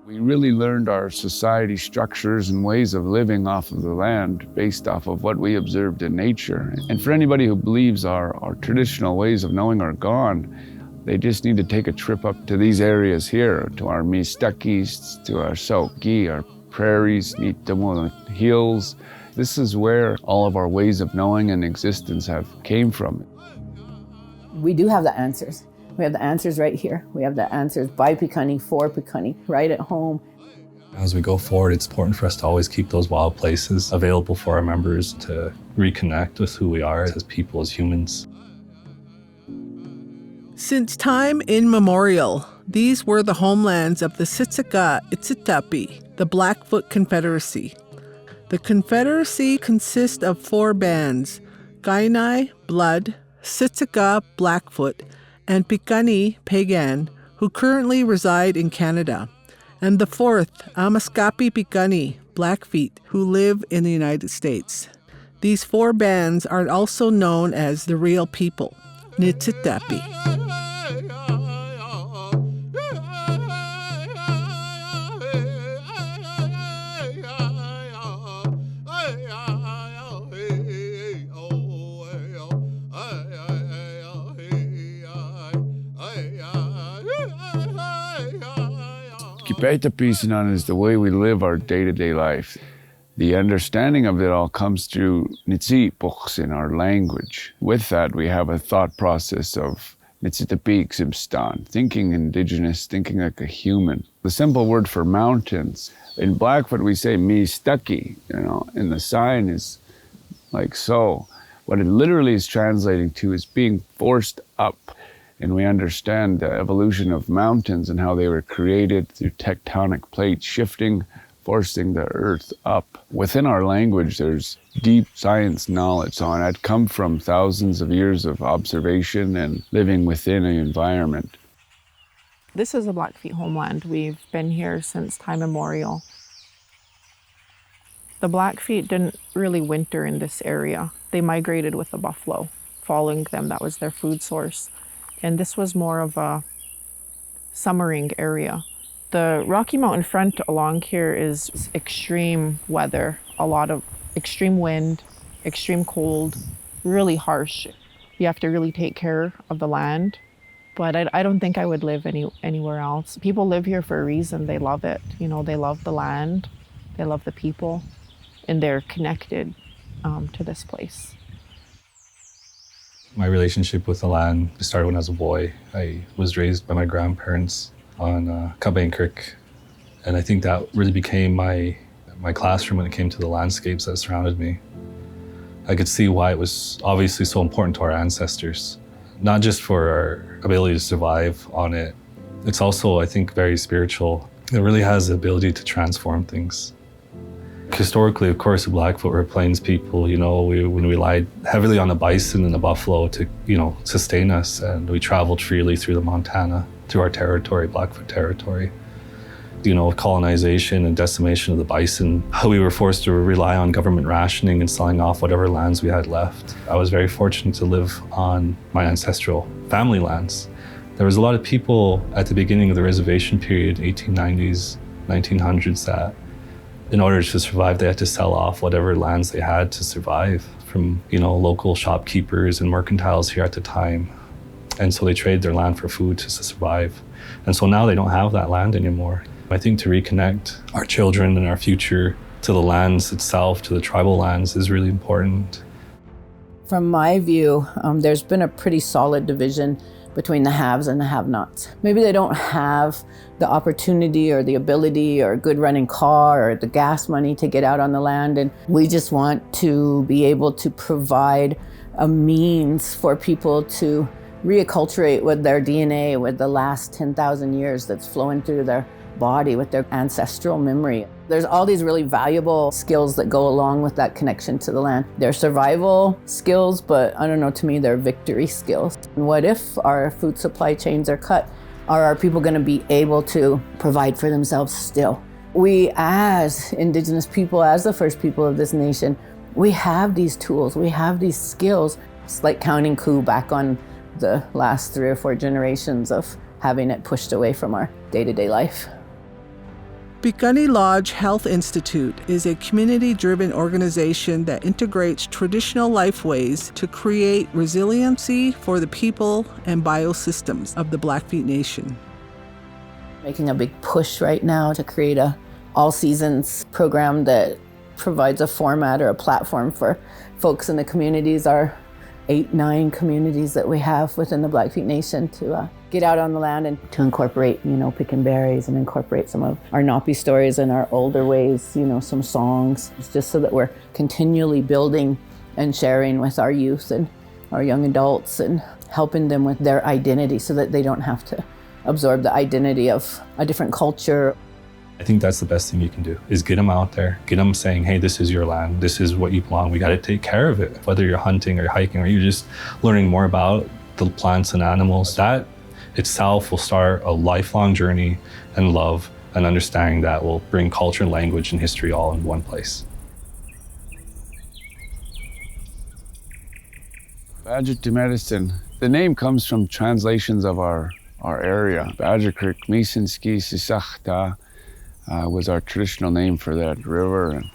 We really learned our society structures and ways of living off of the land based off of what we observed in nature. And for anybody who believes our traditional ways of knowing are gone, they just need to take a trip up to these areas here, to our Mistakis, to our Sauki, our prairies, Nitamo hills. This is where all of our ways of knowing and existence have came from. We do have the answers. We have the answers right here. We have the answers by Piikani, for Piikani, right at home. As we go forward, it's important for us to always keep those wild places available for our members to reconnect with who we are as people, as humans. Since time immemorial, these were the homelands of the Amskapi'Piikani, the Blackfoot Confederacy. The Confederacy consists of 4 bands: Kainai, Blood, Amskapi'Piikani, Blackfoot, and Piikani, Pagan, who currently reside in Canada, and the 4th, Amskapi'Piikani, Blackfeet, who live in the United States. These 4 bands are also known as the real people, Nitsitapi. Adaptation is the way we live our day-to-day life. The understanding of it all comes through Nitsipoks in our language. With that, we have a thought process of Nitsitapiiksibstan, thinking indigenous, thinking like a human. The simple word for mountains. In Blackfoot, we say Mistaki, and the sign is like so. What it literally is translating to is being forced up. And we understand the evolution of mountains and how they were created through tectonic plates shifting, forcing the earth up. Within our language, there's deep science knowledge on it, come from thousands of years of observation and living within an environment. This is a Blackfeet homeland. We've been here since time immemorial. The Blackfeet didn't really winter in this area. They migrated with the buffalo. Following them, that was their food source. And this was more of a summering area. The Rocky Mountain front along here is extreme weather, a lot of extreme wind, extreme cold, really harsh. You have to really take care of the land. But I don't think I would live anywhere else. People live here for a reason. They love it. They love the land, they love the people, and they're connected to this place. My relationship with the land started when I was a boy. I was raised by my grandparents on Kabain Creek, and I think that really became my classroom when it came to the landscapes that surrounded me. I could see why it was obviously so important to our ancestors, not just for our ability to survive on it. It's also, I think, very spiritual. It really has the ability to transform things. Historically, of course, the Blackfoot were plains people. We relied heavily on the bison and the buffalo to, sustain us, and we traveled freely through the Montana, through our territory, Blackfoot territory. Colonization and decimation of the bison, how we were forced to rely on government rationing and selling off whatever lands we had left. I was very fortunate to live on my ancestral family lands. There was a lot of people at the beginning of the reservation period, 1890s, 1900s, that in order to survive, they had to sell off whatever lands they had to survive from, local shopkeepers and mercantiles here at the time. And so they traded their land for food to survive. And so now they don't have that land anymore. I think to reconnect our children and our future to the lands itself, to the tribal lands, is really important. From my view, there's been a pretty solid division between the haves and the have-nots. Maybe they don't have the opportunity or the ability or a good running car or the gas money to get out on the land, and we just want to be able to provide a means for people to reacculturate with their DNA, with the last 10,000 years that's flowing through their body, with their ancestral memory. There's all these really valuable skills that go along with that connection to the land. They're survival skills, but I don't know, to me, they're victory skills. And what if our food supply chains are cut? Are our people gonna be able to provide for themselves still? We as Indigenous people, as the first people of this nation, we have these tools, we have these skills. It's like counting coup back on the last 3 or 4 generations of having it pushed away from our day-to-day life. Amskapi'Piikani Lodge Health Institute is a community-driven organization that integrates traditional lifeways to create resiliency for the people and biosystems of the Blackfeet Nation. Making a big push right now to create a all-seasons program that provides a format or a platform for folks in the communities, our 8-9 communities that we have within the Blackfeet Nation, to get out on the land and to incorporate, picking berries and incorporate some of our Napi stories and our older ways, some songs. It's just so that we're continually building and sharing with our youth and our young adults and helping them with their identity so that they don't have to absorb the identity of a different culture. I think that's the best thing you can do, is get them out there, get them saying, hey, this is your land, this is what you belong, we got to take care of it. Whether you're hunting or hiking or you're just learning more about the plants and animals, that itself will start a lifelong journey and love and understanding that will bring culture, language, and history all in one place. Badger to Medicine. The name comes from translations of our area. Badger Creek, Misinski, Sisachta, was our traditional name for that river. And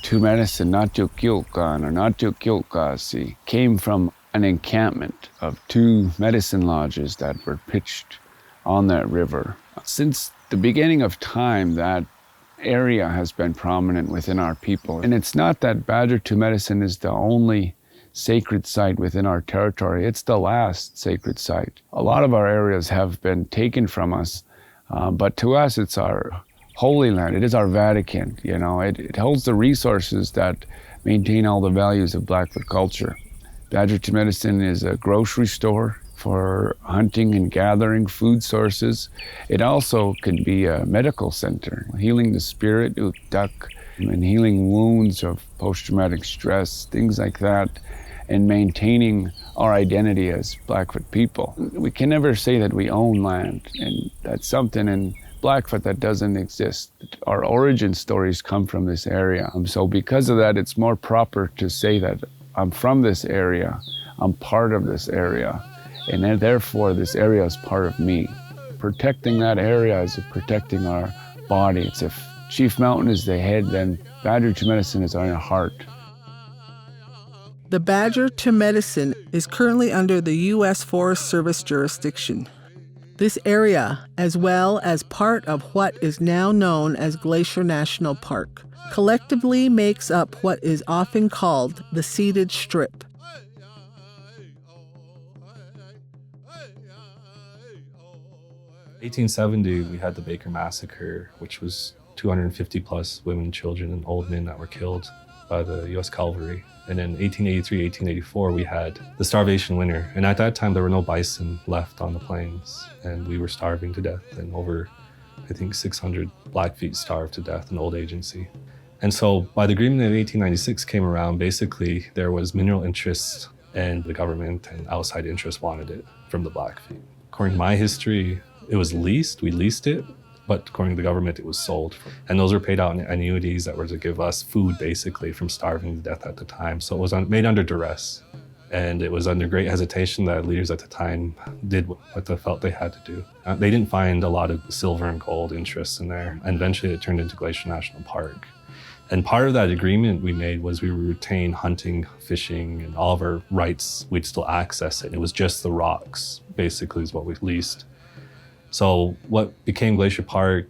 To Medicine, Natukyulkan, or Natukyulkasi, came from an encampment of 2 medicine lodges that were pitched on that river. Since the beginning of time, that area has been prominent within our people. And it's not that Badger to Medicine is the only sacred site within our territory. It's the last sacred site. A lot of our areas have been taken from us, but to us, it's our Holy Land. It is our Vatican. It holds the resources that maintain all the values of Blackfoot culture. Badger to Medicine is a grocery store for hunting and gathering food sources. It also can be a medical center, healing the spirit, uktak, and healing wounds of post-traumatic stress, things like that, and maintaining our identity as Blackfoot people. We can never say that we own land, and that's something in Blackfoot that doesn't exist. Our origin stories come from this area. So because of that, it's more proper to say that I'm from this area, I'm part of this area, and then therefore this area is part of me. Protecting that area is protecting our body. It's if Chief Mountain is the head, then Badger to Medicine is our heart. The Badger to Medicine is currently under the U.S. Forest Service jurisdiction. This area, as well as part of what is now known as Glacier National Park, collectively makes up what is often called the Ceded Strip. In 1870, we had the Baker Massacre, which was 250 plus women, children, and old men that were killed by the U.S. Cavalry. And in 1883, 1884, we had the Starvation Winter. And at that time, there were no bison left on the plains. And we were starving to death. And over, I think, 600 Blackfeet starved to death in old agency. And so by the agreement in 1896 came around, basically, there was mineral interests, and the government and outside interests wanted it from the Blackfeet. According to my history, it was leased. We leased it. But according to the government, it was sold. And those were paid out in annuities that were to give us food, basically, from starving to death at the time. So it was made under duress. And it was under great hesitation that leaders at the time did what they felt they had to do. They didn't find a lot of silver and gold interests in there. And eventually it turned into Glacier National Park. And part of that agreement we made was we would retain hunting, fishing, and all of our rights. We'd still access it. It was just the rocks, basically, is what we leased. So what became Glacier Park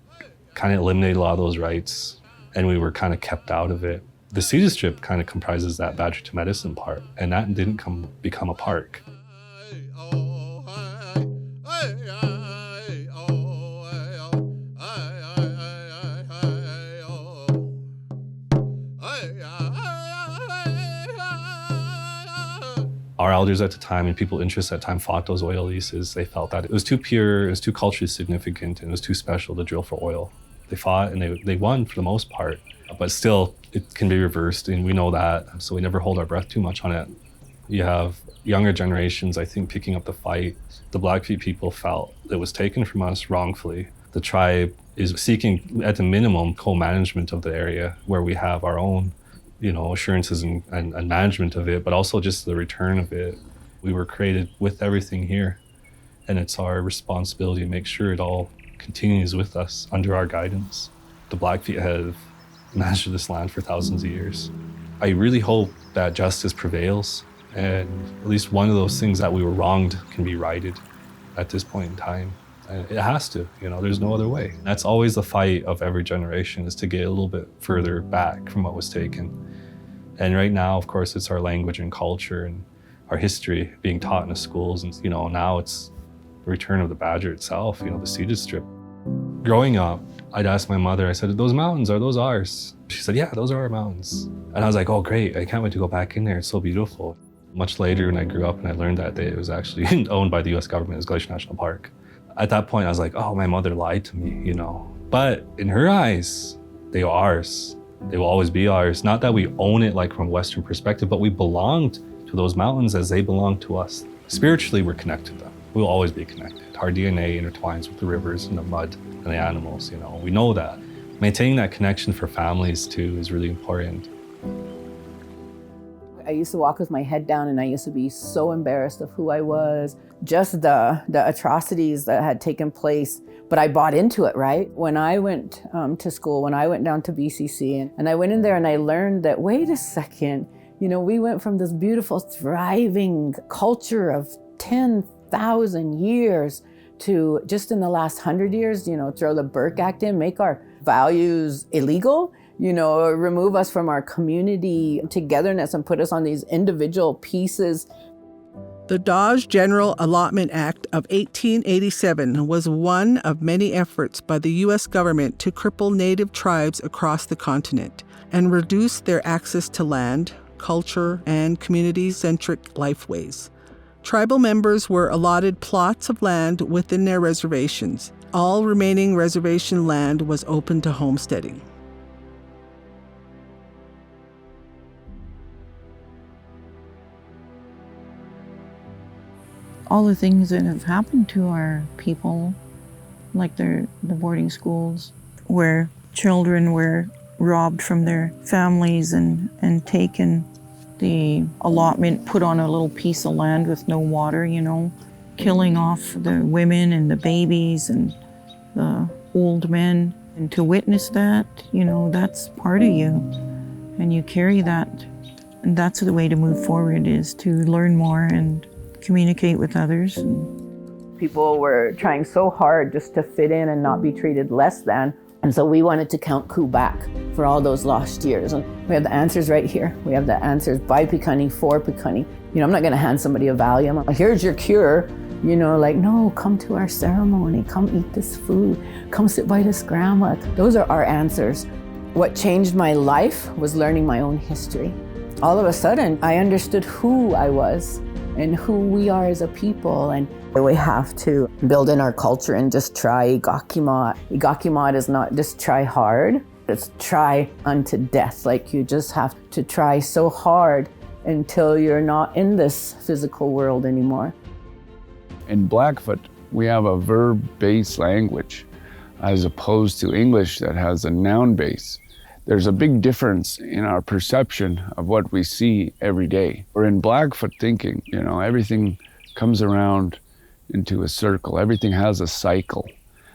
kind of eliminated a lot of those rights, and we were kind of kept out of it. The Ceded Strip kind of comprises that Badger to Medicine part, and that didn't become a park. Our elders at the time and people interested at the time fought those oil leases. They felt that it was too pure, it was too culturally significant, and it was too special to drill for oil. They fought and they won for the most part, but still it can be reversed, and we know that, so we never hold our breath too much on it. You have younger generations, I think, picking up the fight. The Blackfeet people felt it was taken from us wrongfully. The tribe is seeking, at the minimum, co-management of the area where we have our own assurances and management of it, but also just the return of it. We were created with everything here, and it's our responsibility to make sure it all continues with us under our guidance. The Blackfeet have mastered this land for thousands of years. I really hope that justice prevails, and at least one of those things that we were wronged can be righted at this point in time. And it has to, there's no other way. That's always the fight of every generation, is to get a little bit further back from what was taken. And right now, of course, it's our language and culture and our history being taught in the schools. And, now it's the return of the badger itself, the Ceded strip. Growing up, I'd ask my mother, I said, those mountains, are those ours? She said, yeah, those are our mountains. And I was like, oh, great, I can't wait to go back in there. It's so beautiful. Much later, when I grew up and I learned that it was actually owned by the US government as Glacier National Park. At that point, I was like, oh, my mother lied to me, But in her eyes, they are ours. They will always be ours. Not that we own it like from a Western perspective, but we belonged to those mountains as they belong to us. Spiritually, we're connected to them. We'll always be connected. Our DNA intertwines with the rivers and the mud and the animals, We know that. Maintaining that connection for families too is really important. I used to walk with my head down, and I used to be so embarrassed of who I was, just the atrocities that had taken place. But I bought into it, right? When I went to school, when I went down to BCC, and I went in there and I learned that, wait a second, we went from this beautiful, thriving culture of 10,000 years to just in the last 100 years, throw the Burke Act in, make our values illegal, remove us from our community togetherness and put us on these individual pieces. The Dodge General Allotment Act of 1887 was one of many efforts by the U.S. government to cripple Native tribes across the continent and reduce their access to land, culture, and community-centric lifeways. Tribal members were allotted plots of land within their reservations. All remaining reservation land was open to homesteading. All the things that have happened to our people, like the boarding schools, where children were robbed from their families and taken, the allotment put on a little piece of land with no water, killing off the women and the babies and the old men. And to witness that, that's part of you. And you carry that. And that's the way to move forward, is to learn more and communicate with others. People were trying so hard just to fit in and not be treated less than. And so we wanted to count coup back for all those lost years. And we have the answers right here. We have the answers by Piikani, for Piikani. I'm not going to hand somebody a Valium. Here's your cure. No, come to our ceremony. Come eat this food. Come sit by this grandma. Those are our answers. What changed my life was learning my own history. All of a sudden, I understood who I was and who we are as a people. And we have to build in our culture and just try igakimot. Igakimot is not just try hard, it's try unto death. Like, you just have to try so hard until you're not in this physical world anymore. In Blackfoot, we have a verb-based language as opposed to English that has a noun base. There's a big difference in our perception of what we see every day. Or in Blackfoot thinking, everything comes around into a circle. Everything has a cycle.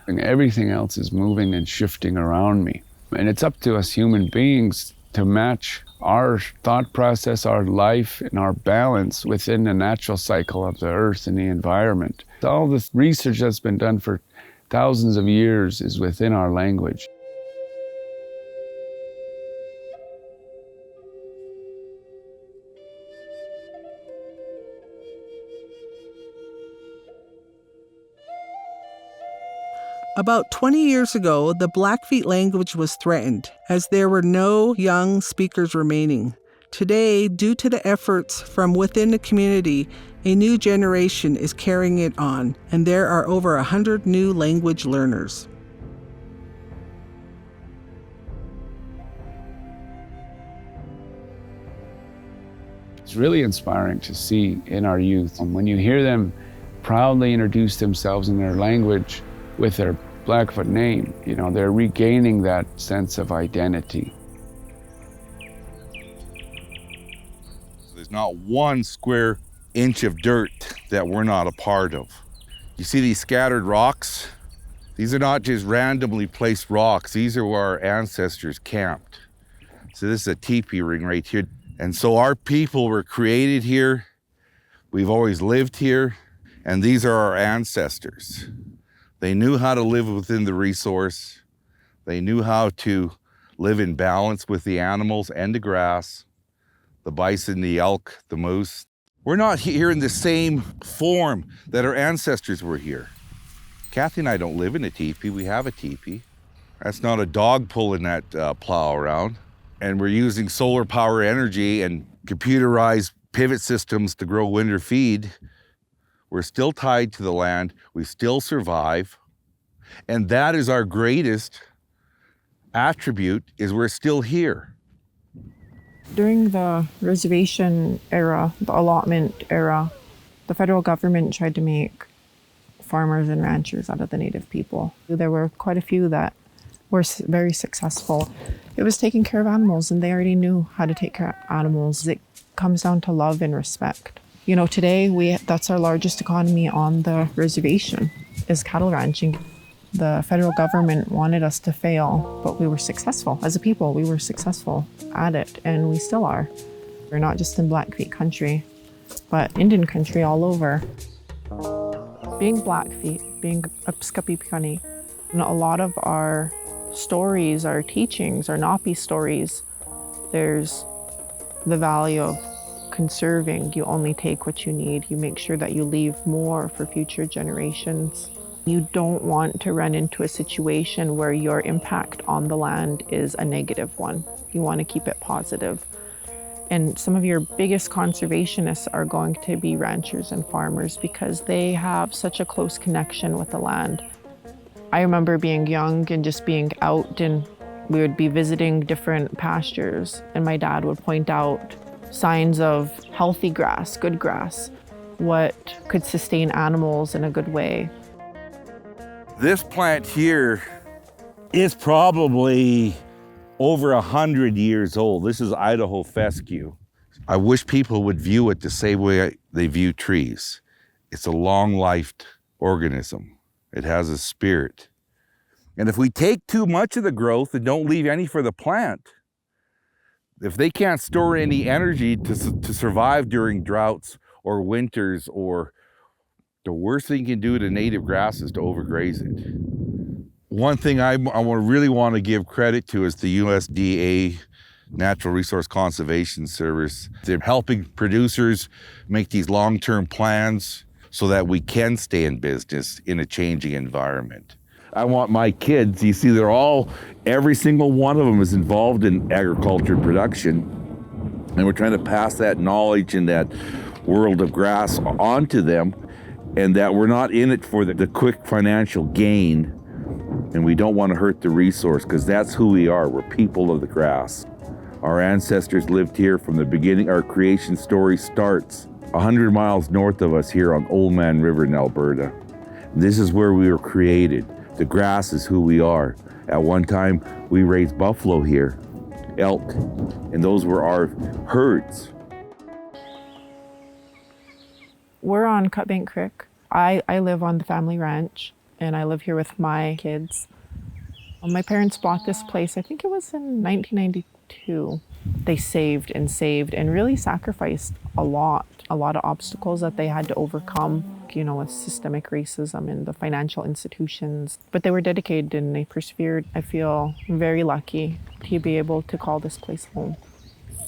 And everything else is moving and shifting around me. And it's up to us human beings to match our thought process, our life, and our balance within the natural cycle of the earth and the environment. All the research that's been done for thousands of years is within our language. About 20 years ago, the Blackfeet language was threatened, as there were no young speakers remaining. Today, due to the efforts from within the community, a new generation is carrying it on, and there are over 100 new language learners. It's really inspiring to see in our youth. And when you hear them proudly introduce themselves in their language with their Blackfoot name, they're regaining that sense of identity. There's not one square inch of dirt that we're not a part of. You see these scattered rocks? These are not just randomly placed rocks. These are where our ancestors camped. So this is a teepee ring right here. And so our people were created here. We've always lived here. And these are our ancestors. They knew how to live within the resource. They knew how to live in balance with the animals and the grass, the bison, the elk, the moose. We're not here in the same form that our ancestors were here. Kathy and I don't live in a teepee, we have a teepee. That's not a dog pulling that plow around. And we're using solar power energy and computerized pivot systems to grow winter feed. We're still tied to the land, we still survive. And that is our greatest attribute, is we're still here. During the reservation era, the allotment era, the federal government tried to make farmers and ranchers out of the native people. There were quite a few that were very successful. It was taking care of animals, and they already knew how to take care of animals. It comes down to love and respect. You know, today that's our largest economy on the reservation, is cattle ranching. The federal government wanted us to fail, but we were successful. As a people, we were successful at it, and we still are. We're not just in Blackfeet country, but Indian country all over. Being Blackfeet, being Amskapi'Piikani, a lot of our stories, our teachings, our Napi stories, there's the value of conserving. You only take what you need. You make sure that you leave more for future generations. You don't want to run into a situation where your impact on the land is a negative one. You want to keep it positive. And some of your biggest conservationists are going to be ranchers and farmers because they have such a close connection with the land. I remember being young and just being out, and we would be visiting different pastures, and my dad would point out signs of healthy grass, good grass, what could sustain animals in a good way. This plant here is probably over 100 years old. This is Idaho fescue. I wish people would view it the same way they view trees. It's a long-lived organism. It has a spirit. And if we take too much of the growth and don't leave any for the plant, if they can't store any energy to survive during droughts or winters, or the worst thing you can do to native grass is to overgraze it. One thing I really want to give credit to is the USDA Natural Resource Conservation Service. They're helping producers make these long-term plans so that we can stay in business in a changing environment. I want my kids, you see, every single one of them is involved in agriculture production, and we're trying to pass that knowledge and that world of grass onto them, and that we're not in it for the quick financial gain. And we don't want to hurt the resource, because that's who we are. We're people of the grass. Our ancestors lived here from the beginning. Our creation story starts 100 miles north of us here on Old Man River in Alberta. This is where we were created. The grass is who we are. At one time, we raised buffalo here, elk, and those were our herds. We're on Cutbank Creek. I live on the family ranch, and I live here with my kids. My parents bought this place, I think it was in 1992. They saved and really sacrificed a lot of obstacles that they had to overcome, you know, with systemic racism and the financial institutions. But they were dedicated and they persevered. I feel very lucky to be able to call this place home.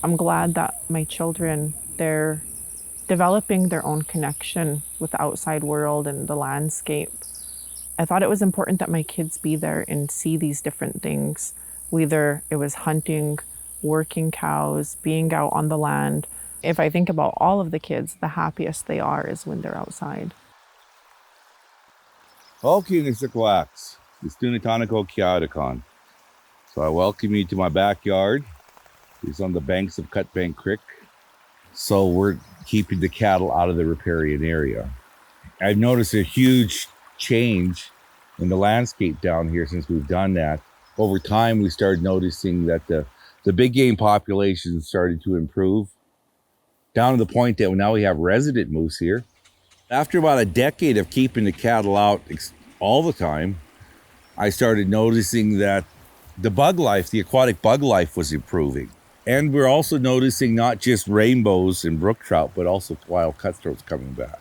I'm glad that my children, they're developing their own connection with the outside world and the landscape. I thought it was important that my kids be there and see these different things, whether it was hunting, working cows, being out on the land. If I think about all of the kids, the happiest they are is when they're outside. Okay, Nisakwaks, Stunitanico Kiadakan. So I welcome you to my backyard. It's on the banks of Cutbank Creek. So we're keeping the cattle out of the riparian area. I've noticed a huge change in the landscape down here since we've done that. Over time, we started noticing that the big game population started to improve, down to the point that now we have resident moose here. After about a decade of keeping the cattle out all the time, I started noticing that the bug life, the aquatic bug life was improving. And we're also noticing not just rainbows and brook trout, but also wild cutthroats coming back.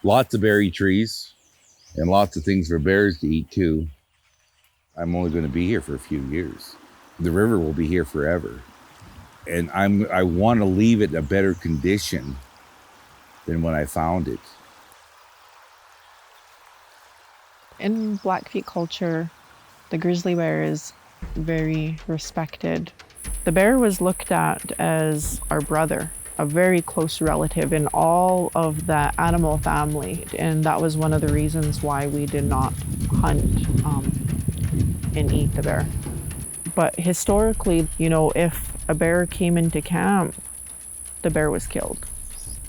Lots of berry trees and lots of things for bears to eat too. I'm only going to be here for a few years. The river will be here forever. And I want to leave it in a better condition than when I found it. In Blackfeet culture, the grizzly bear is very respected. The bear was looked at as our brother, a very close relative in all of the animal family. And that was one of the reasons why we did not hunt and eat the bear. But historically, if a bear came into camp, the bear was killed.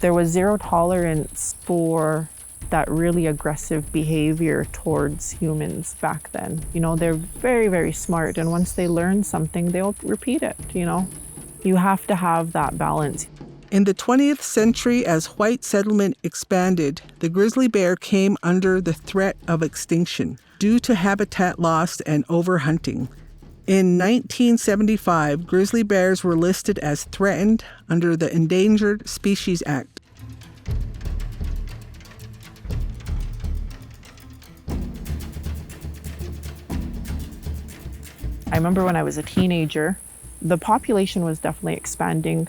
There was zero tolerance for that really aggressive behavior towards humans back then. They're very, very smart, and once they learn something, they'll repeat it. You have to have that balance. In the 20th century, as white settlement expanded, the grizzly bear came under the threat of extinction due to habitat loss and overhunting. In 1975, grizzly bears were listed as threatened under the Endangered Species Act. I remember when I was a teenager, the population was definitely expanding.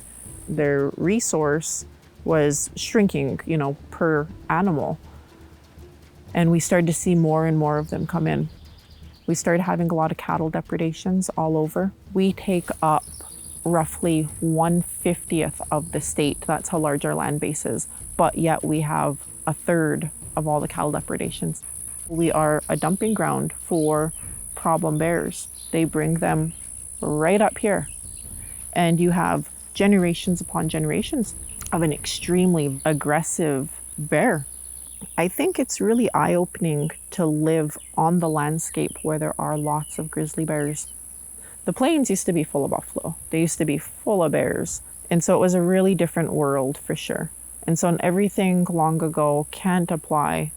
Their resource was shrinking, per animal. And we started to see more and more of them come in. We started having a lot of cattle depredations all over. We take up roughly 1/50th of the state. That's how large our land base is. But yet we have 1/3 of all the cattle depredations. We are a dumping ground for problem bears. They bring them right up here. And you have generations upon generations of an extremely aggressive bear. I think it's really eye-opening to live on the landscape where there are lots of grizzly bears. The plains used to be full of buffalo. They used to be full of bears. And so it was a really different world for sure. And so everything long ago can't apply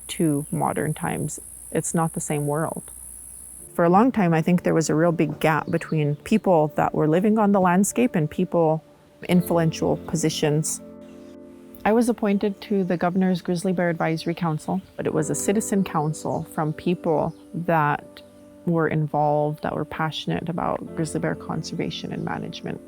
to modern times. It's not the same world. For a long time, I think there was a real big gap between people that were living on the landscape and people in influential positions. I was appointed to the Governor's Grizzly Bear Advisory Council, but it was a citizen council from people that were involved, that were passionate about grizzly bear conservation and management.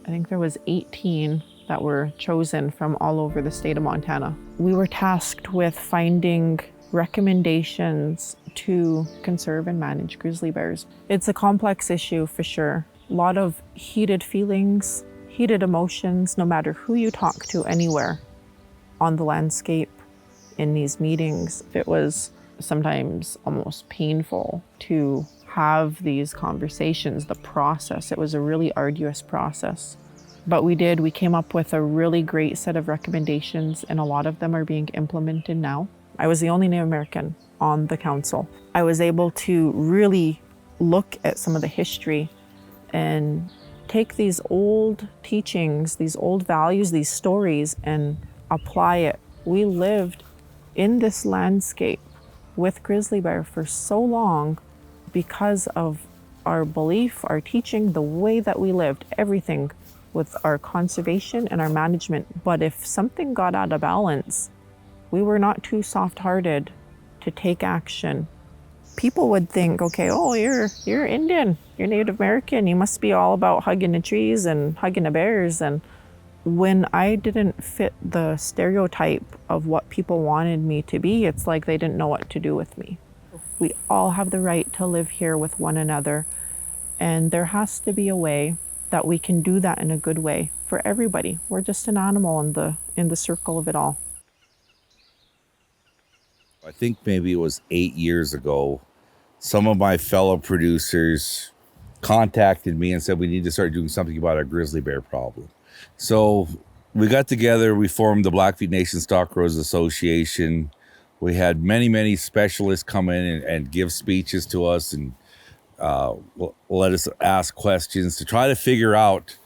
I think there was 18 that were chosen from all over the state of Montana. We were tasked with finding recommendations to conserve and manage grizzly bears. It's a complex issue for sure. A lot of heated feelings, heated emotions, no matter who you talk to anywhere on the landscape in these meetings. It was sometimes almost painful to have these conversations, the process. It was a really arduous process. But we came up with a really great set of recommendations, and a lot of them are being implemented now. I was the only Native American on the council. I was able to really look at some of the history and take these old teachings, these old values, these stories, and apply it. We lived in this landscape with grizzly bear for so long because of our belief, our teaching, the way that we lived, everything with our conservation and our management. But if something got out of balance, we were not too soft-hearted to take action. People would think, okay, oh, you're Indian, you're Native American, you must be all about hugging the trees and hugging the bears. And when I didn't fit the stereotype of what people wanted me to be, it's like they didn't know what to do with me. We all have the right to live here with one another, and there has to be a way that we can do that in a good way for everybody. We're just an animal in the circle of it all. I think maybe it was 8 years ago, some of my fellow producers contacted me and said we need to start doing something about our grizzly bear problem. So we got together, we formed the Blackfeet Nation Stock Growers Association. We had many, many specialists come in and give speeches to us and let us ask questions to try to figure out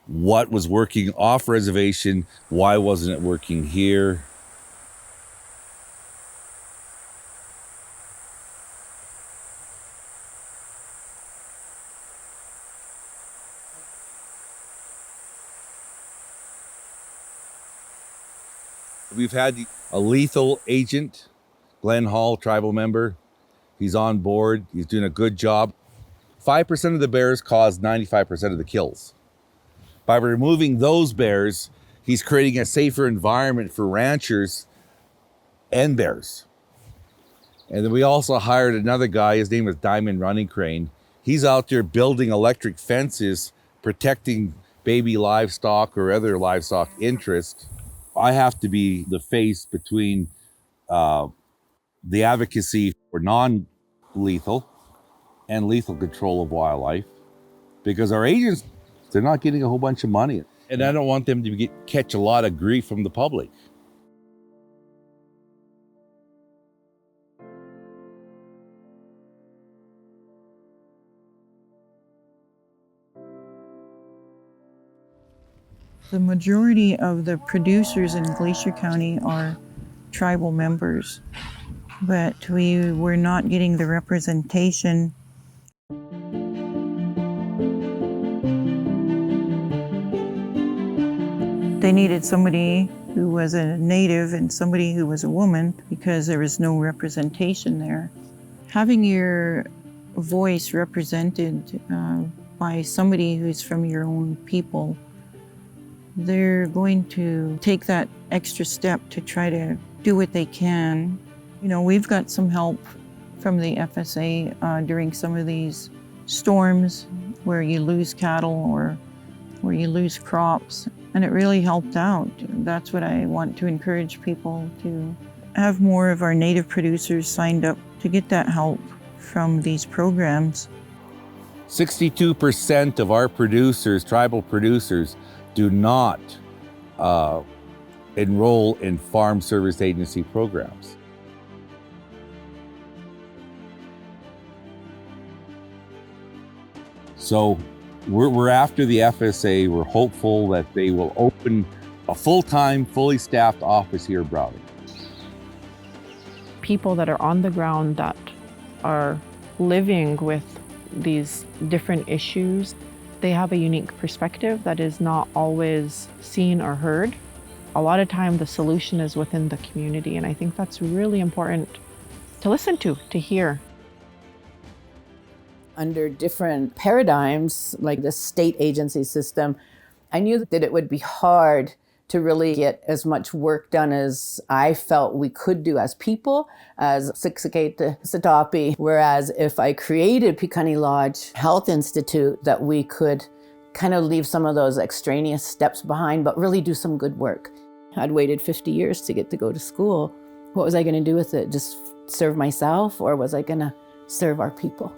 what was working off reservation, why wasn't it working here. We've had a lethal agent, Glenn Hall, tribal member. He's on board. He's doing a good job. 5% of the bears cause 95% of the kills. By removing those bears, he's creating a safer environment for ranchers and bears. And then we also hired another guy, his name is Diamond Running Crane. He's out there building electric fences, protecting baby livestock or other livestock interests. I have to be the face between the advocacy for non-lethal and lethal control of wildlife, because our agents, they're not getting a whole bunch of money. And I don't want them to catch a lot of grief from the public. The majority of the producers in Glacier County are tribal members, but we were not getting the representation. They needed somebody who was a native and somebody who was a woman because there was no representation there. Having your voice represented by somebody who's from your own people, they're going to take that extra step to try to do what they can. You know, we've got some help from the FSA during some of these storms where you lose cattle or where you lose crops, and it really helped out. That's what I want to encourage people to have more of our native producers signed up to get that help from these programs. 62% of our producers, tribal producers, do not enroll in Farm Service Agency programs. So we're after the FSA. We're hopeful that they will open a full-time, fully staffed office here in Browning. People that are on the ground that are living with these different issues, they have a unique perspective that is not always seen or heard. A lot of time the solution is within the community, and I think that's really important to listen to hear. Under different paradigms, like the state agency system, I knew that it would be hard to really get as much work done as I felt we could do as people, as Amskapi'Piikani. Whereas if I created Piikani Lodge Health Institute, that we could kind of leave some of those extraneous steps behind, but really do some good work. I'd waited 50 years to get to go to school. What was I going to do with it? Just serve myself, or was I going to serve our people?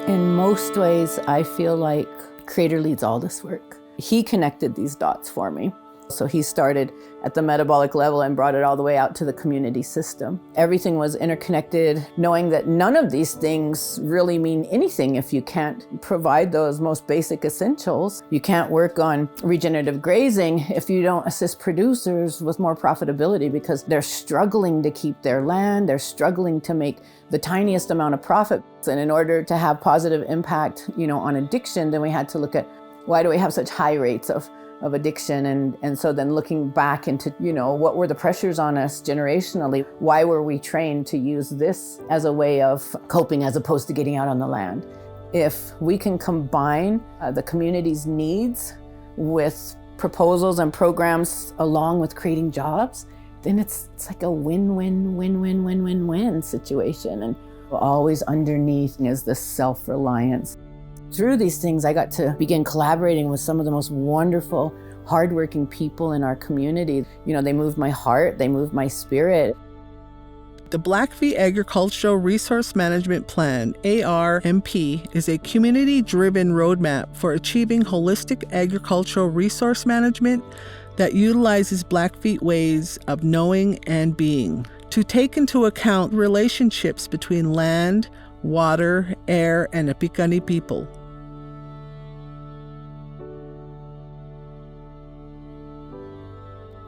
In most ways, I feel like Creator leads all this work. He connected these dots for me. So he started at the metabolic level and brought it all the way out to the community system. Everything was interconnected, knowing that none of these things really mean anything if you can't provide those most basic essentials. You can't work on regenerative grazing if you don't assist producers with more profitability, because they're struggling to keep their land, they're struggling to make the tiniest amount of profit. And in order to have positive impact, on addiction, then we had to look at why do we have such high rates of addiction, and so then looking back into, what were the pressures on us generationally? Why were we trained to use this as a way of coping as opposed to getting out on the land? If we can combine the community's needs with proposals and programs along with creating jobs, then it's like a win-win-win-win-win-win-win situation. And always underneath is this self-reliance. Through these things, I got to begin collaborating with some of the most wonderful hardworking people in our community. You know, they move my heart, they move my spirit. The Blackfeet Agricultural Resource Management Plan, ARMP, is a community-driven roadmap for achieving holistic agricultural resource management that utilizes Blackfeet ways of knowing and being to take into account relationships between land, water, air, and the Piikani people.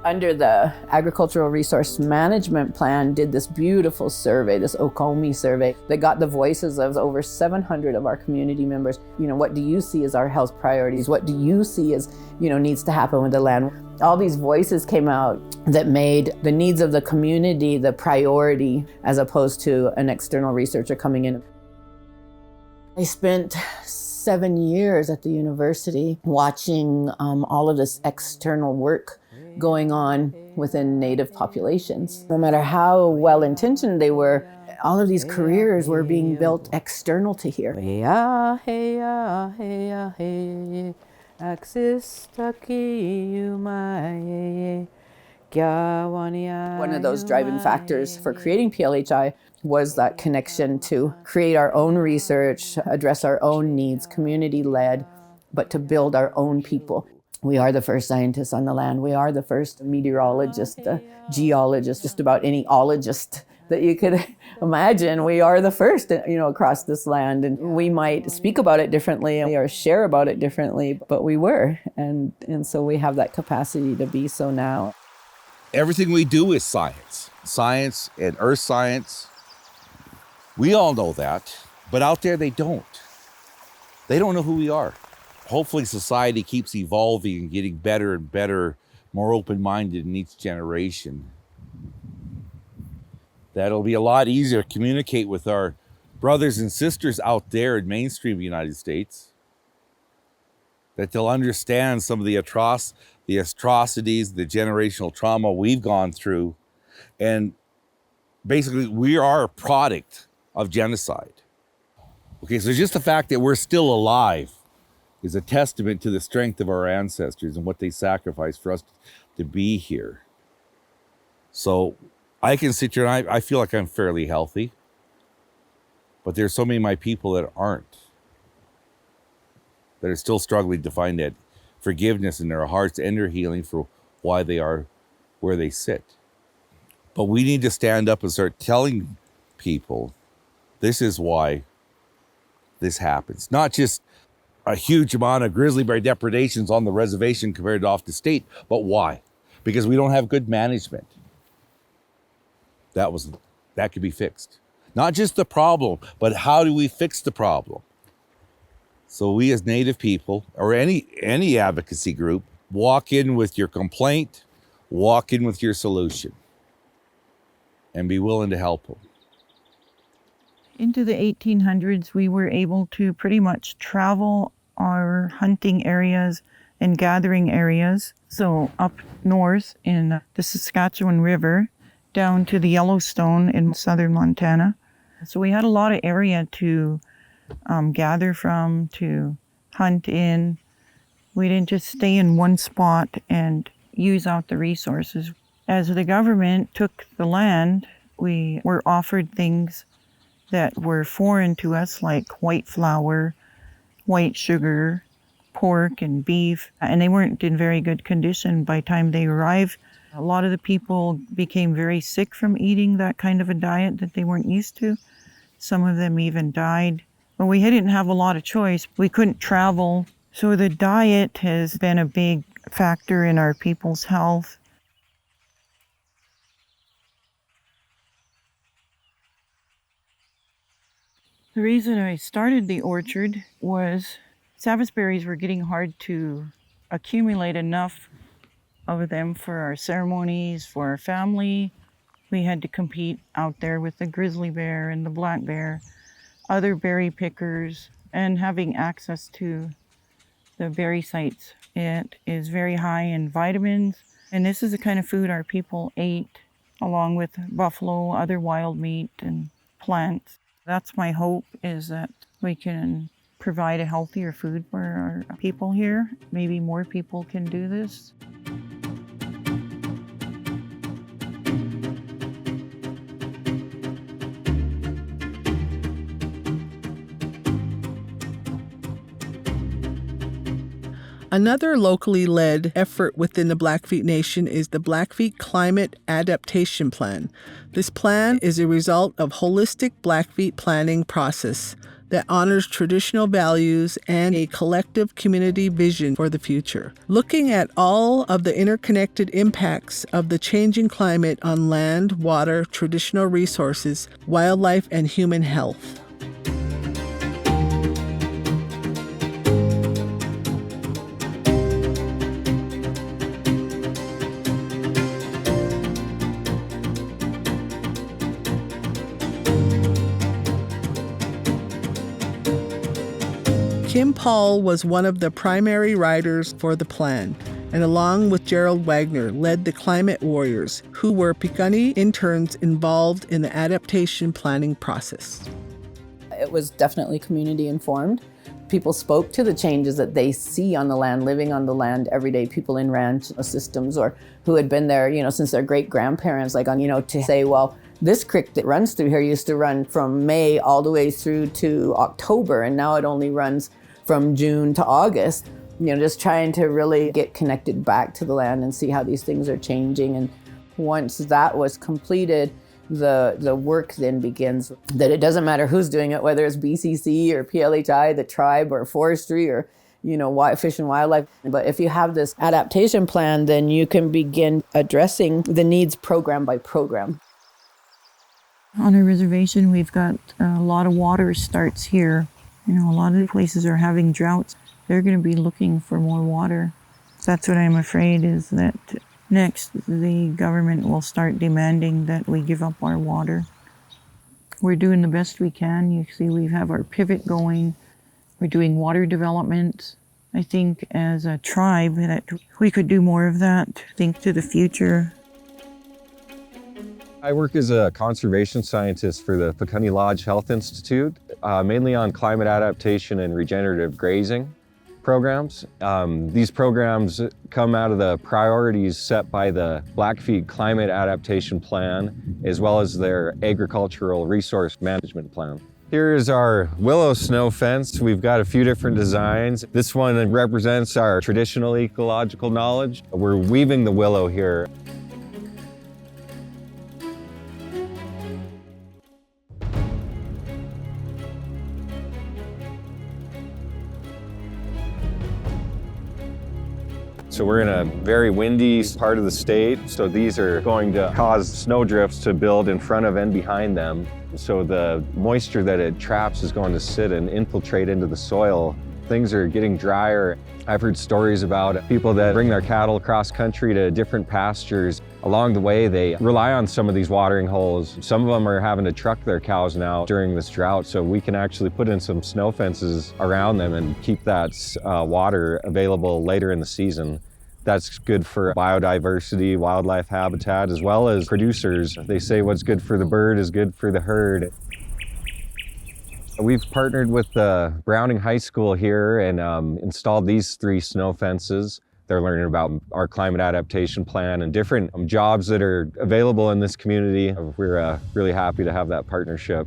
Under the Agricultural Resource Management Plan, did this beautiful survey, this Okomi survey, that got the voices of over 700 of our community members. You know, what do you see as our health priorities? What do you see as, you know, needs to happen with the land? All these voices came out that made the needs of the community the priority as opposed to an external researcher coming in. I spent 7 years at the university watching all of this external work going on within Native populations. No matter how well-intentioned they were, all of these careers were being built external to here. One of those driving factors for creating PLHI was that connection to create our own research, address our own needs, community-led, but to build our own people. We are the first scientists on the land. We are the first meteorologist, geologist, just about any ologist that you could imagine. We are the first, you know, across this land. And we might speak about it differently or share about it differently, but we were. And so we have that capacity to be so now. Everything we do is science. Science and earth science. We all know that, but out there they don't. They don't know who we are. Hopefully society keeps evolving and getting better and better, more open-minded in each generation. That'll be a lot easier to communicate with our brothers and sisters out there in mainstream United States. That they'll understand some of the atrocities, the generational trauma we've gone through. And basically, we are a product of genocide. Okay, so just the fact that we're still alive is a testament to the strength of our ancestors and what they sacrificed for us to be here. So I can sit here and I feel like I'm fairly healthy, but there's so many of my people that aren't, that are still struggling to find that forgiveness in their hearts and their healing for why they are where they sit. But we need to stand up and start telling people this is why this happens. Not just a huge amount of grizzly bear depredations on the reservation compared to off the state, but why? Because we don't have good management. That could be fixed. Not just the problem, but how do we fix the problem? So we as Native people, or any advocacy group, walk in with your complaint, walk in with your solution, and be willing to help them. Into the 1800s, we were able to pretty much travel our hunting areas and gathering areas. So up north in the Saskatchewan River, down to the Yellowstone in southern Montana. So we had a lot of area to gather from, to hunt in. We didn't just stay in one spot and use out the resources. As the government took the land, we were offered things that were foreign to us, like white flour, white sugar, pork and beef, and they weren't in very good condition by the time they arrived. A lot of the people became very sick from eating that kind of a diet that they weren't used to. Some of them even died. But we didn't have a lot of choice. We couldn't travel. So the diet has been a big factor in our people's health. The reason I started the orchard was Sabbath berries were getting hard to accumulate enough of them for our ceremonies, for our family. We had to compete out there with the grizzly bear and the black bear, other berry pickers, and having access to the berry sites. It is very high in vitamins, and this is the kind of food our people ate, along with buffalo, other wild meat, and plants. That's my hope, is that we can provide a healthier food for our people here. Maybe more people can do this. Another locally led effort within the Blackfeet Nation is the Blackfeet Climate Adaptation Plan. This plan is a result of holistic Blackfeet planning process that honors traditional values and a collective community vision for the future, looking at all of the interconnected impacts of the changing climate on land, water, traditional resources, wildlife, and human health. Kim Paul was one of the primary writers for the plan, and along with Gerald Wagner, led the Climate Warriors, who were Piikani interns involved in the adaptation planning process. It was definitely community informed. People spoke to the changes that they see on the land, living on the land every day, people in ranch systems or who had been there, since their great grandparents, to say, well, this creek that runs through here used to run from May all the way through to October, and now it only runs from June to August. Just trying to really get connected back to the land and see how these things are changing. And once that was completed, the work then begins, that it doesn't matter who's doing it, whether it's BCC or PLHI, the tribe, or forestry, or Fish and Wildlife. But if you have this adaptation plan, then you can begin addressing the needs program by program. On our reservation, we've got a lot of water starts here. A lot of the places are having droughts. They're going to be looking for more water. That's what I'm afraid is that next the government will start demanding that we give up our water. We're doing the best we can. You see, we have our pivot going. We're doing water development. I think as a tribe that we could do more of that, think to the future. I work as a conservation scientist for the Piikani Lodge Health Institute, mainly on climate adaptation and regenerative grazing programs. These programs come out of the priorities set by the Blackfeet Climate Adaptation Plan, as well as their Agricultural Resource Management Plan. Here is our willow snow fence. We've got a few different designs. This one represents our traditional ecological knowledge. We're weaving the willow here. So we're in a very windy part of the state, so these are going to cause snowdrifts to build in front of and behind them. So the moisture that it traps is going to sit and infiltrate into the soil. Things are getting drier. I've heard stories about people that bring their cattle across country to different pastures. Along the way, they rely on some of these watering holes. Some of them are having to truck their cows now during this drought, so we can actually put in some snow fences around them and keep that water available later in the season. That's good for biodiversity, wildlife habitat, as well as producers. They say what's good for the bird is good for the herd. We've partnered with the Browning High School here and installed these 3 snow fences. They're learning about our climate adaptation plan and different jobs that are available in this community. We're really happy to have that partnership.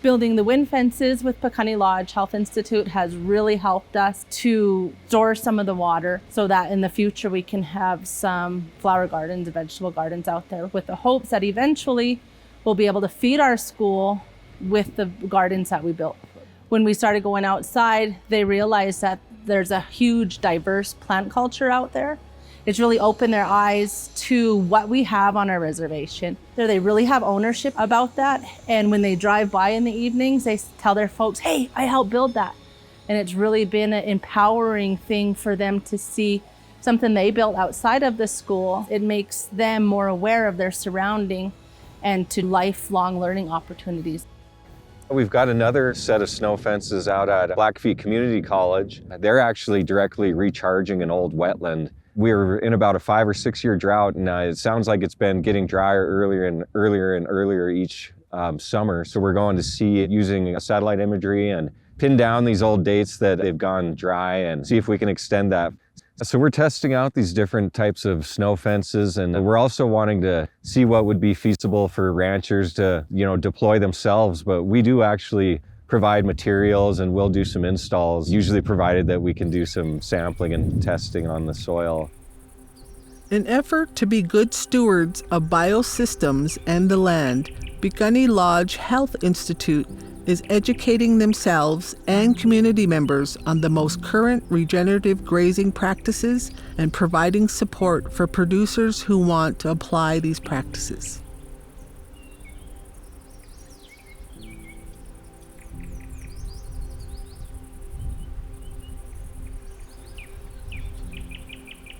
Building the wind fences with Piikani Lodge Health Institute has really helped us to store some of the water so that in the future we can have some flower gardens, vegetable gardens out there, with the hopes that eventually we'll be able to feed our school with the gardens that we built. When we started going outside, they realized that there's a huge diverse plant culture out there. It's really opened their eyes to what we have on our reservation. So they really have ownership about that. And when they drive by in the evenings, they tell their folks, hey, I helped build that. And it's really been an empowering thing for them to see something they built outside of the school. It makes them more aware of their surrounding and to lifelong learning opportunities. We've got another set of snow fences out at Blackfeet Community College. They're actually directly recharging an old wetland. We're in about a 5 or 6 year drought, and it sounds like it's been getting drier earlier and earlier each summer. So we're going to see it using satellite imagery and pin down these old dates that they've gone dry and see if we can extend that. So we're testing out these different types of snow fences, and we're also wanting to see what would be feasible for ranchers to, deploy themselves. But we do actually provide materials, and we'll do some installs, usually provided that we can do some sampling and testing on the soil. In effort to be good stewards of biosystems and the land, Piikani Lodge Health Institute is educating themselves and community members on the most current regenerative grazing practices and providing support for producers who want to apply these practices.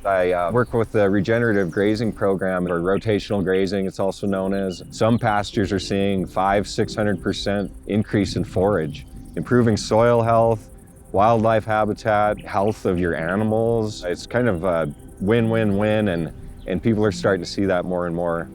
I work with the regenerative grazing program, or rotational grazing, it's also known as. Some pastures are seeing 500-600% increase in forage, improving soil health, wildlife habitat, health of your animals. It's kind of a win-win-win, and people are starting to see that more and more.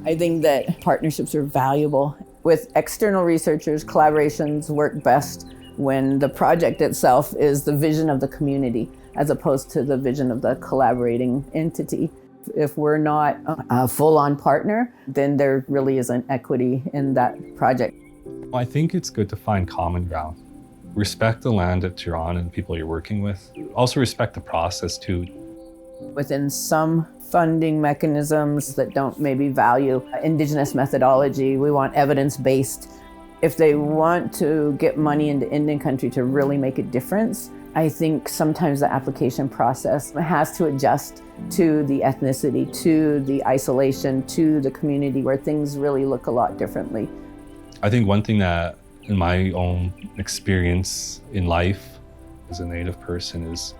I think that partnerships are valuable. With external researchers, collaborations work best when the project itself is the vision of the community as opposed to the vision of the collaborating entity. If we're not a full-on partner, then there really isn't equity in that project. I think it's good to find common ground. Respect the land that you're on and the people you're working with. Also respect the process too. Within some funding mechanisms that don't maybe value Indigenous methodology, we want evidence-based. If they want to get money into Indian country to really make a difference, I think sometimes the application process has to adjust to the ethnicity, to the isolation, to the community where things really look a lot differently. I think one thing that in my own experience in life as a Native person is,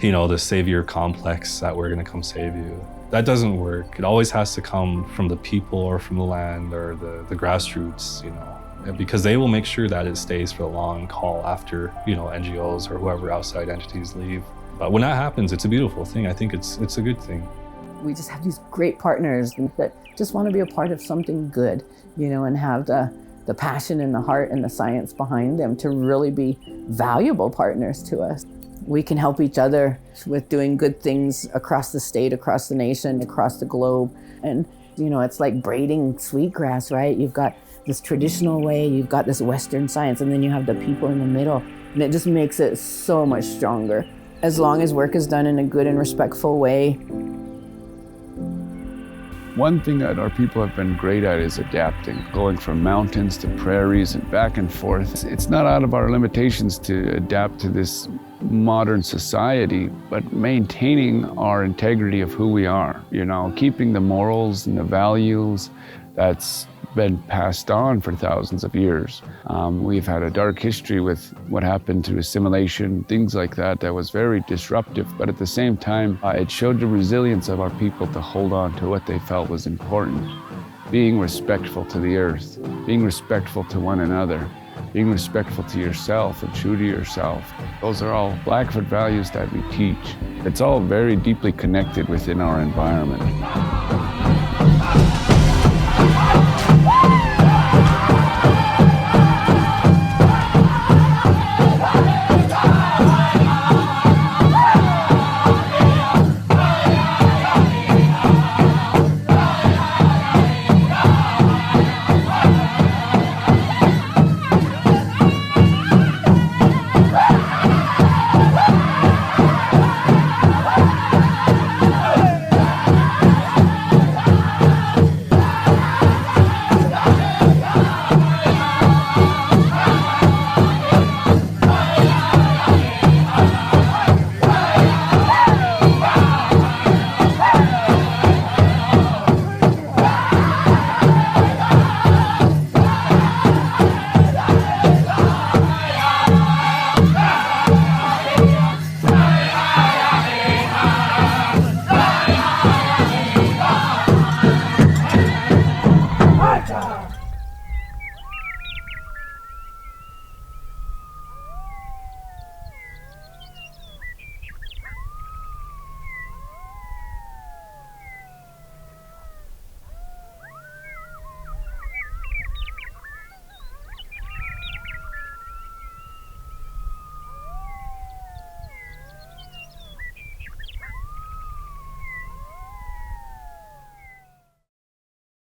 the savior complex that we're gonna come save you. That doesn't work. It always has to come from the people or from the land or the grassroots, because they will make sure that it stays for the long haul after, NGOs or whoever outside entities leave. But when that happens, it's a beautiful thing. I think it's a good thing. We just have these great partners that just want to be a part of something good, and have the passion and the heart and the science behind them to really be valuable partners to us. We can help each other with doing good things across the state, across the nation, across the globe. And, it's like braiding sweetgrass, right? You've got this traditional way, you've got this Western science, and then you have the people in the middle. And it just makes it so much stronger. As long as work is done in a good and respectful way. One thing that our people have been great at is adapting, going from mountains to prairies and back and forth. It's not out of our limitations to adapt to this modern society, but maintaining our integrity of who we are, keeping the morals and the values that's been passed on for thousands of years. We've had a dark history with what happened through assimilation, things like that was very disruptive, but at the same time, it showed the resilience of our people to hold on to what they felt was important. Being respectful to the earth, being respectful to one another, being respectful to yourself and true to yourself. Those are all Blackfoot values that we teach. It's all very deeply connected within our environment.